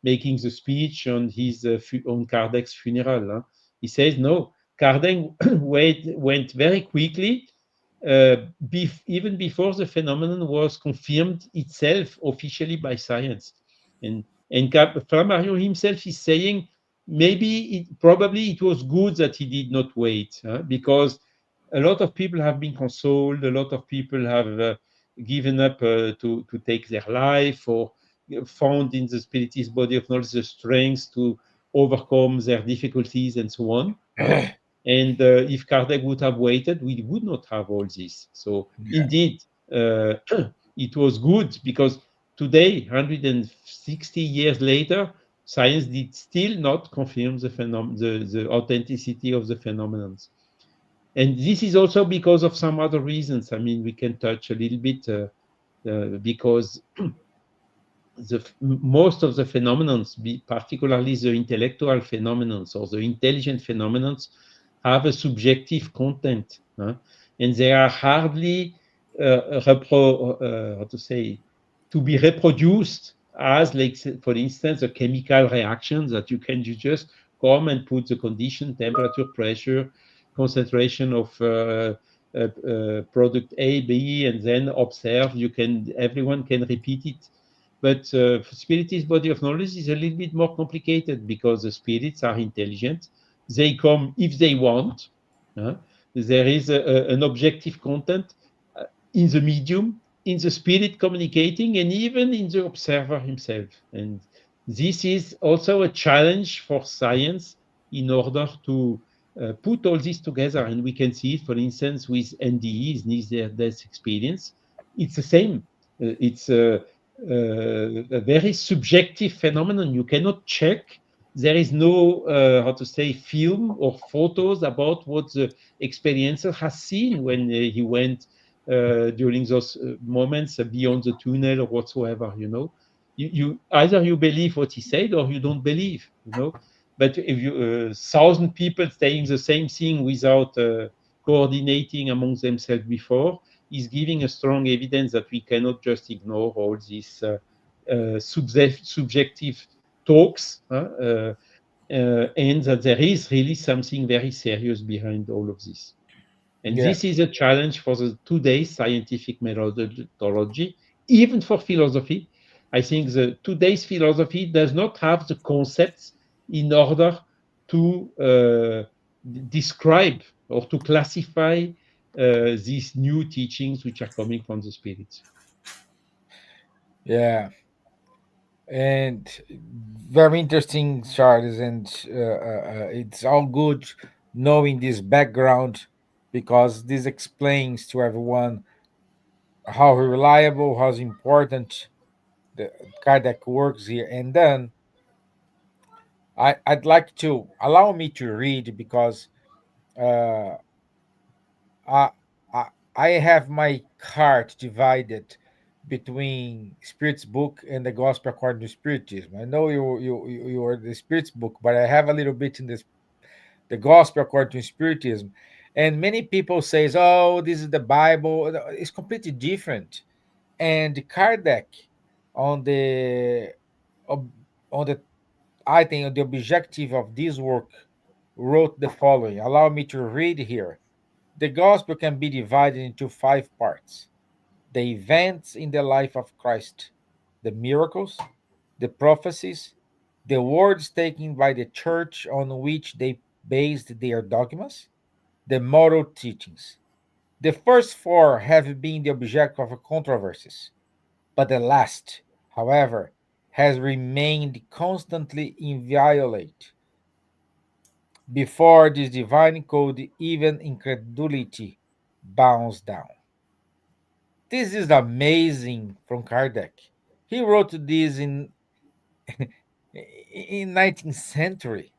making the speech on on Kardec's funeral. He says, no, Kardec went very quickly, even before the phenomenon was confirmed itself officially by science. And Flammarion himself is saying, probably it was good that he did not wait, because a lot of people have been consoled, a lot of people have given up to take their life, or found in the Spiritist body of knowledge the strength to overcome their difficulties and so on. And if Kardec would have waited, we would not have all this. So indeed, it was good, because today, 160 years later, science did still not confirm the authenticity of the phenomenon. And this is also because of some other reasons. I mean, we can touch a little bit because most of the phenomena, particularly the intellectual phenomena or the intelligent phenomena, have a subjective content. and they are hardly how to say, to be reproduced as, like, for instance, a chemical reaction that you just come and put the condition, temperature, pressure, concentration of product A, B, and then observe. Everyone can repeat it. But spiritist body of knowledge is a little bit more complicated because the spirits are intelligent. They come if they want. uh, there is an objective content uh, in the medium, in the spirit communicating, and even in the observer himself. And this is also a challenge for science in order to put all this together. And we can see it, for instance, with NDEs, near death experience. It's the same. It's a very subjective phenomenon. You cannot check. There is no, how to say, film or photos about what the experiencer has seen when he went during those moments beyond the tunnel or whatsoever. You either you believe what he said or you don't believe. But if you 1,000 people saying the same thing without coordinating among themselves before, is giving a strong evidence that we cannot just ignore all these subjective talks, and that there is really something very serious behind all of this. And Yeah. this is a challenge for the today's scientific methodology, even for philosophy. I think the today's philosophy does not have the concepts in order to describe or to classify these new teachings which are coming from the spirits. Yeah. And very interesting, Charles. And it's all good knowing this background because this explains to everyone how reliable, how important the Kardec works here. And then I'd like to allow me to read because uh, I, I I have my heart divided between Spirit's book and the Gospel according to Spiritism. I know you are the Spirit's book, but I have a little bit in this the Gospel according to Spiritism, and many people says, "Oh, this is the Bible." It's completely different. And Kardec on the ob- on the I think the objective of this work wrote the following. Allow me to read here. The gospel can be divided into five parts: the events in the life of Christ, the miracles, the prophecies, the words taken by the church on which they based their dogmas, the moral teachings. The first four have been the object of controversies, but the last, however, has remained constantly inviolate. Before this divine code, even incredulity bows down. This is amazing from Kardec. He wrote this in 19th century.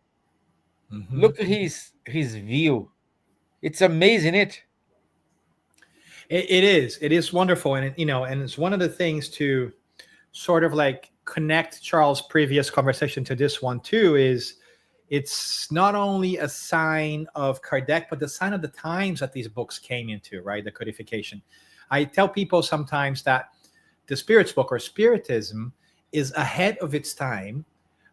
Mhm. Look at his view. It's amazing, it. It is. It is wonderful, and and it's one of the things to sort of like connect Charles' previous conversation to this one too. Is it's not only a sign of Kardec, but the sign of the times that these books came into, right? The codification. I tell people sometimes that the Spirit's book or Spiritism is ahead of its time,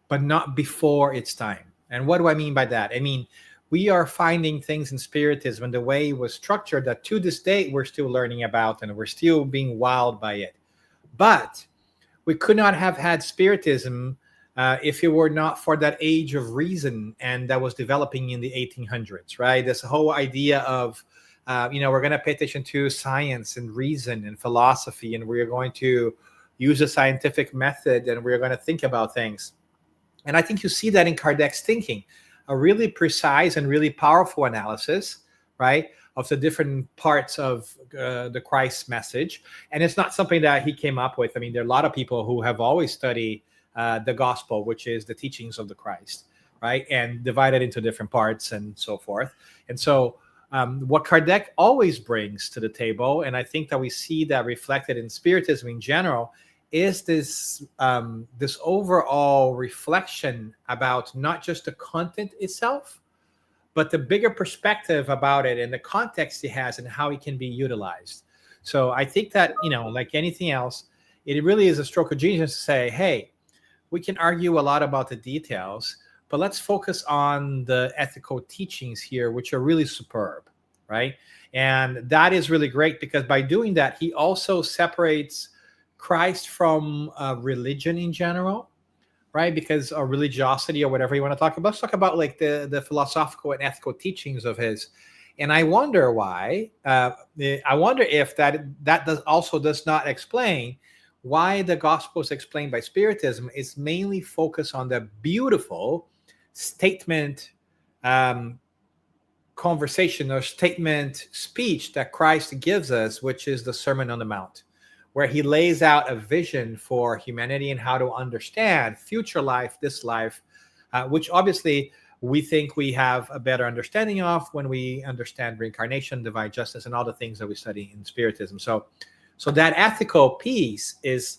but not before its time. And what do I mean by that? I mean, we are finding things in Spiritism and the way it was structured that to this day we're still learning about and we're still being wowed by it. But we could not have had Spiritism if it were not for that age of reason and that was developing in the 1800s, right? This whole idea of, we're going to pay attention to science and reason and philosophy, and we're going to use a scientific method and we're going to think about things. And I think you see that in Kardec's thinking, a really precise and really powerful analysis, right, of the different parts of the Christ message. And it's not something that he came up with. I mean, there are a lot of people who have always studied the gospel, which is the teachings of the Christ, right, and divided into different parts and so forth. And so what Kardec always brings to the table, and I think that we see that reflected in Spiritism in general, is this overall reflection about not just the content itself, but the bigger perspective about it and the context he has and how it can be utilized. So I think that, like anything else, it really is a stroke of genius to say, hey, we can argue a lot about the details, but let's focus on the ethical teachings here, which are really superb, right? And that is really great, because by doing that, he also separates Christ from religion in general, right? Because religiosity, or whatever you want to talk about. Let's talk about like the philosophical and ethical teachings of his. And I wonder why. I wonder if that does not explain why the Gospels explained by Spiritism is mainly focused on the beautiful statement, conversation or statement speech that Christ gives us, which is the Sermon on the Mount, where he lays out a vision for humanity and how to understand future life, this life, which obviously we think we have a better understanding of when we understand reincarnation, divine justice, and all the things that we study in Spiritism. So that ethical piece is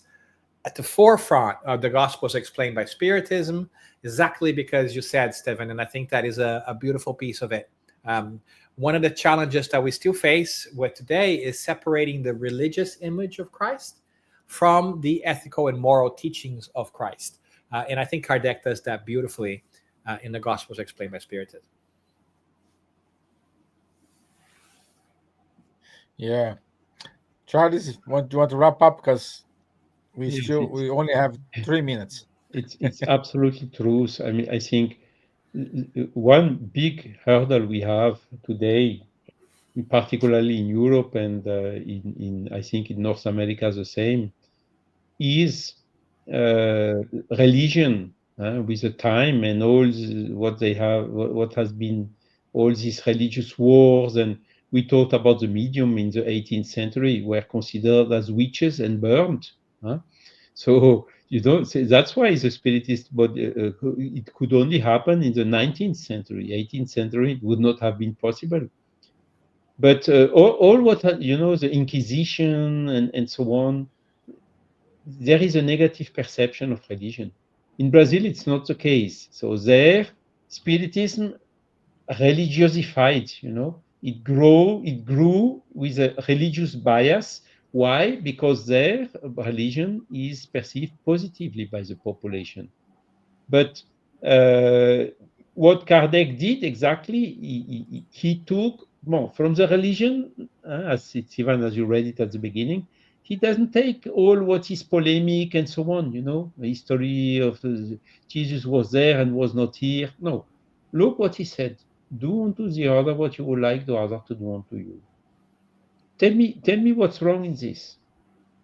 at the forefront of the Gospels explained by Spiritism, exactly because you said, Stevan, and I think that is a beautiful piece of it. One of the challenges that we still face with today is separating the religious image of Christ from the ethical and moral teachings of Christ. And I think Kardec does that beautifully in the Gospels explained by Spiritism. Yeah. Charles, do you want to wrap up? Because Yes, we only have 3 minutes. it's absolutely true. I mean, I think one big hurdle we have today, particularly in Europe and in I think in North America the same, is religion with the time and all what they have, what has been all these religious wars. And we talked about the medium in the 18th century were considered as witches and burned. So you don't say that's why the spiritist, but it could only happen in the 19th century. 18th century it would not have been possible. But all what the Inquisition and so on, there is a negative perception of religion. In Brazil, it's not the case. So there, Spiritism religiosified, it grew with a religious bias. Why? Because there, religion is perceived positively by the population. But what Kardec did exactly, he took from the religion, as Stevan, as you read it at the beginning, he doesn't take all what is polemic and so on, the history of Jesus was there and was not here. No, look what he said. Do unto the other what you would like the other to do unto you. Tell me what's wrong in this.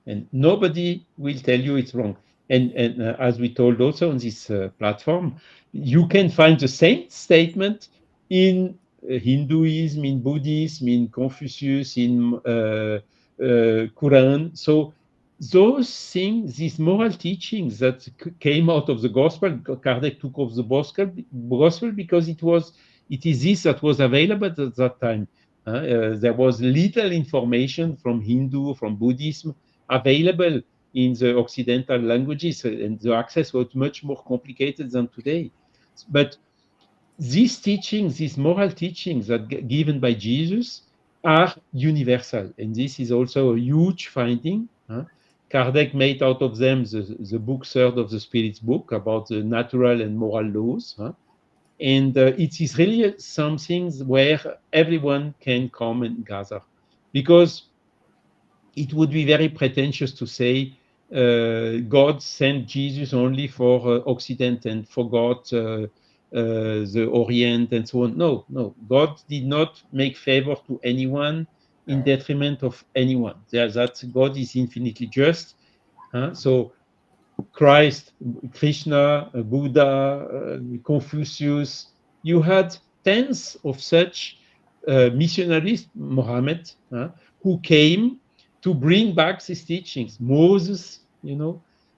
And nobody will tell you it's wrong. And as we told also on this platform, you can find the same statement in Hinduism, in Buddhism, in Confucius, in Quran. So those things, these moral teachings that came out of the gospel, Kardec took off the gospel because it is this that was available at that time. There was little information from Hindu, from Buddhism available in the Occidental languages, and the access was much more complicated than today. But these teachings, these moral teachings that given by Jesus are universal. And this is also a huge finding. Kardec made out of them the book third of the Spirit's book about the natural and moral laws. And it is really something where everyone can come and gather. Because it would be very pretentious to say God sent Jesus only for Occident and forgot the Orient and so on. No. God did not make favor to anyone in detriment of anyone. That God is infinitely just. So Christ, Krishna, Buddha, Confucius, you had tens of such missionaries, Muhammad, who came to bring back these teachings. Moses,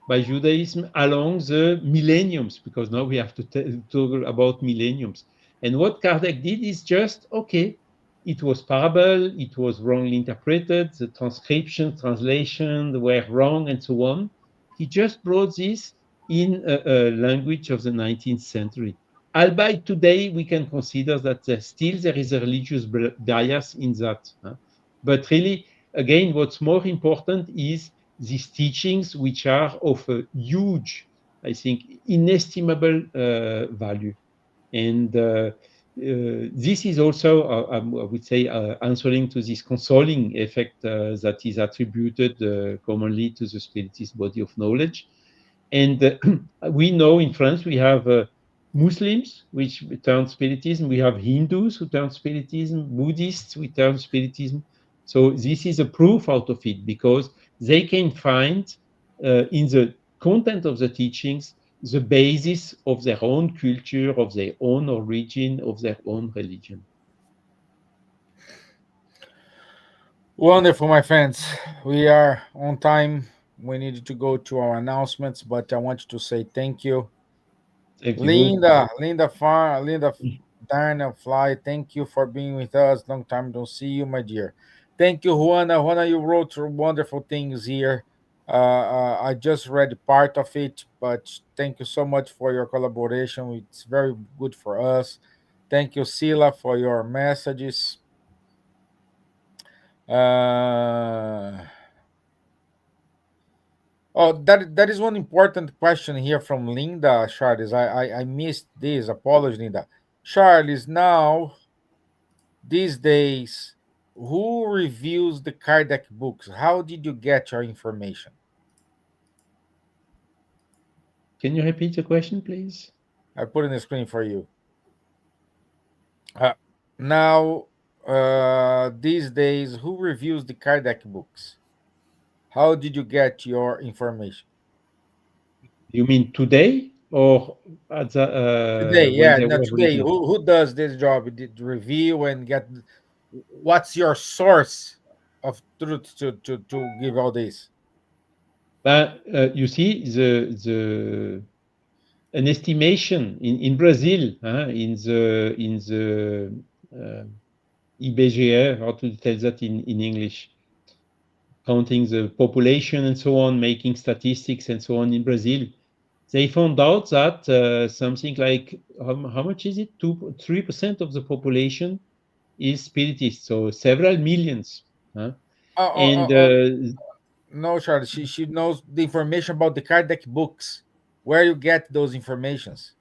by Judaism, along the millenniums, because now we have to talk about millenniums. And what Kardec did is just, okay, it was parable, it was wrongly interpreted, the transcription, translation were wrong, and so on. He just brought this in a language of the 19th century. albeit today we can consider that still there is a religious bias in that. But really, again, what's more important is these teachings, which are of a huge, I think, inestimable value. And this is also, I would say, answering to this consoling effect that is attributed commonly to the Spiritist body of knowledge. And we know in France we have Muslims which turn Spiritism, we have Hindus who turn Spiritism, Buddhists who turn Spiritism. So this is a proof out of it, because they can find in the content of the teachings the basis of their own culture, of their own origin, of their own religion. Wonderful, my friends. We are on time. We needed to go to our announcements, but I want to say thank you. Thank you. Linda Darnell Fly, thank you for being with us. Long time don't see you, my dear. Thank you, Juana. Juana, you wrote wonderful things here. I just read part of it, but thank you so much for your collaboration. It's very good for us. Thank you, Sila, for your messages. Uh, oh, that is one important question here from Linda Charles. I missed this. Apologies, Linda. Charles, now these days, who reviews the Kardec books? How did you get your information? Can you repeat the question, please? I put in the screen for you. Uh, now, these days, who reviews the Kardec books? How did you get your information? You mean today or at the, Today, when yeah, they not were today. written? Who does this job? Did review and get? What's your source of truth to give all this? But you see, the an estimation in Brazil, in the uh, IBGE, how to tell that in English, counting the population and so on, making statistics and so on in Brazil, they found out that something like how much is it? 3% of the population is spiritist, so several millions. Oh, oh, And oh, oh, no, Charlie. She knows the information about the Kardec books. Where you get those informations?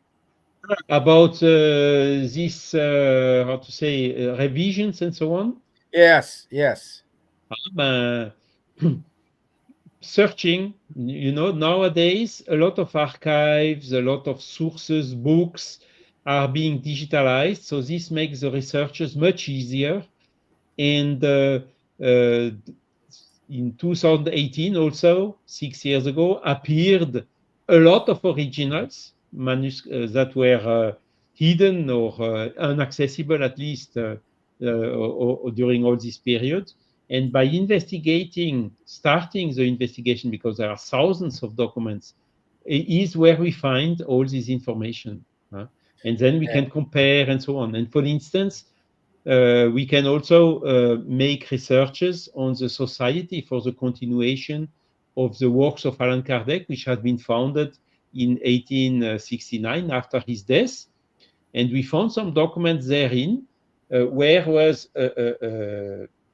about this, how to say, revisions and so on, Yes, yes. ben, searching, nowadays, a lot of archives, a lot of sources, books are being digitalized. So this makes the researchers much easier. And uh, in 2018, also 6 years ago, appeared a lot of originals that were hidden or inaccessible, at least or during all this period. And by starting the investigation, because there are thousands of documents, is where we find all this information. And then we Yeah, can compare and so on. And for instance, we can also make researches on the Society for the Continuation of the Works of Allan Kardec, which had been founded in 1869 after his death. And we found some documents therein where was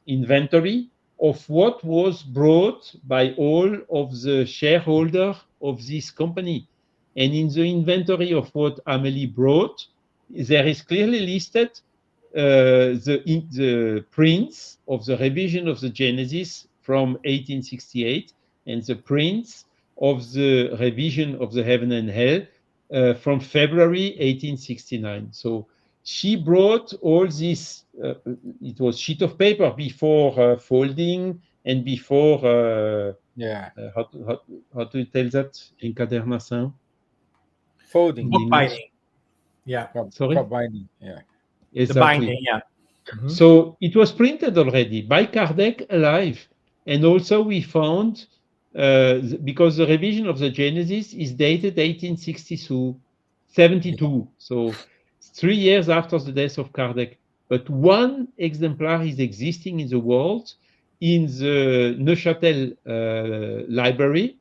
inventory of what was brought by all of the shareholders of this company. And in the inventory of what Amélie brought, there is clearly listed the prints of the revision of the Genesis from 1868 and the prints of the revision of the Heaven and Hell from February 1869. So she brought all this, it was sheet of paper before folding and before, yeah. how to tell that? Encadernation Folding, in Book English. binding. Yeah. Sorry? binding. Yeah. The Exactly. binding. Yeah. Mhm. So it was printed already by Kardec alive. And also we found, because the revision of the Genesis is dated 1862, 72. So 3 years after the death of Kardec. But one exemplar is existing in the world in the Neuchâtel library,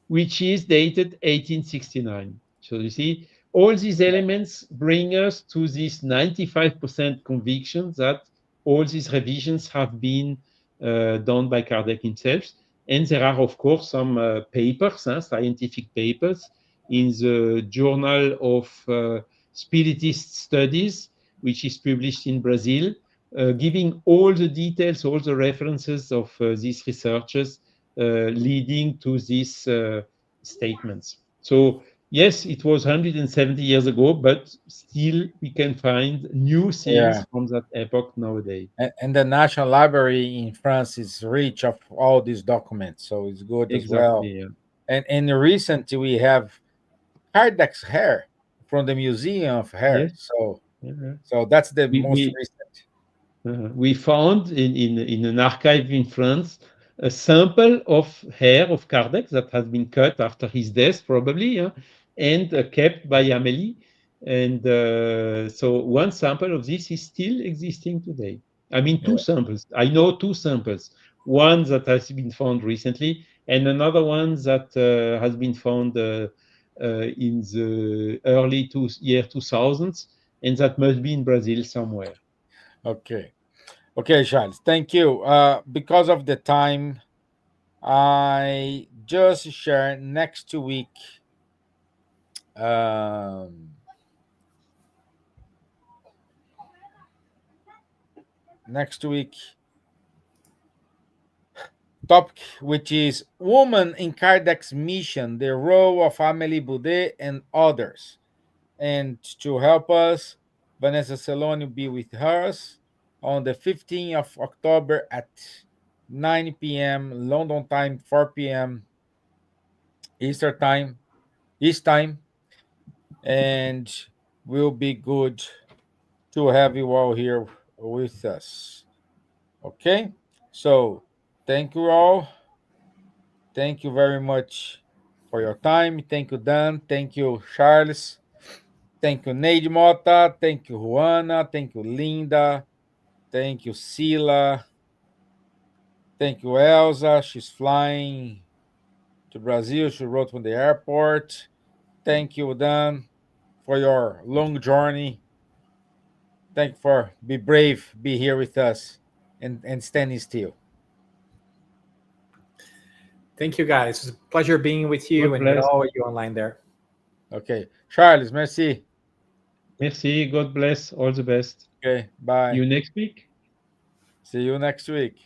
which is dated 1869. So you see, all these elements bring us to this 95% conviction that all these revisions have been done by Kardec himself. And there are, of course, some papers, scientific papers, in the Journal of Spiritist Studies, which is published in Brazil, giving all the details, all the references of these researchers leading to these statements. So yes, it was 170 years ago, but still we can find new Yeah. things from that epoch nowadays. And the National Library in France is rich of all these documents, so it's good as well. Exactly. Yeah. And recently we have Kardec's hair from the Museum of Hair. Yes. So Yeah. that's the We, most we recent. We found in an archive in France a sample of hair of Kardec that has been cut after his death, probably, and kept by Amélie. And so one sample of this is still existing today. I mean, two Yeah. samples. I know two samples. One that has been found recently, and another one that has been found in the early year 2000s, and that must be in Brazil somewhere. Okay. Okay, Charles. Thank you. Because of the time, I just share next week. Um, Next week topic, which is woman in Kardec's mission, the role of Amélie Boudet and others. And to help us, Vanessa Celoni will be with us on the 15th of October at 9 p.m. London time, 4 p.m. Eastern time, East time, and will be good to have you all here with us. Okay, so thank you all. Thank you very much for your time. Thank you, Dan. Thank you, Charles. Thank you, Neide Mota. Thank you, Juana. Thank you, Linda. Thank you, Sila. Thank you, Elsa. She's flying to Brazil. She wrote from the airport. Thank you, Dan, for your long journey. Thank you for be brave, be here with us, and standing still. Thank you, guys. It was a pleasure being with you God and with bless. all of you online there. Okay, Charles, merci. Merci. God bless. All the best. Okay, See you bye. next week. See you next week.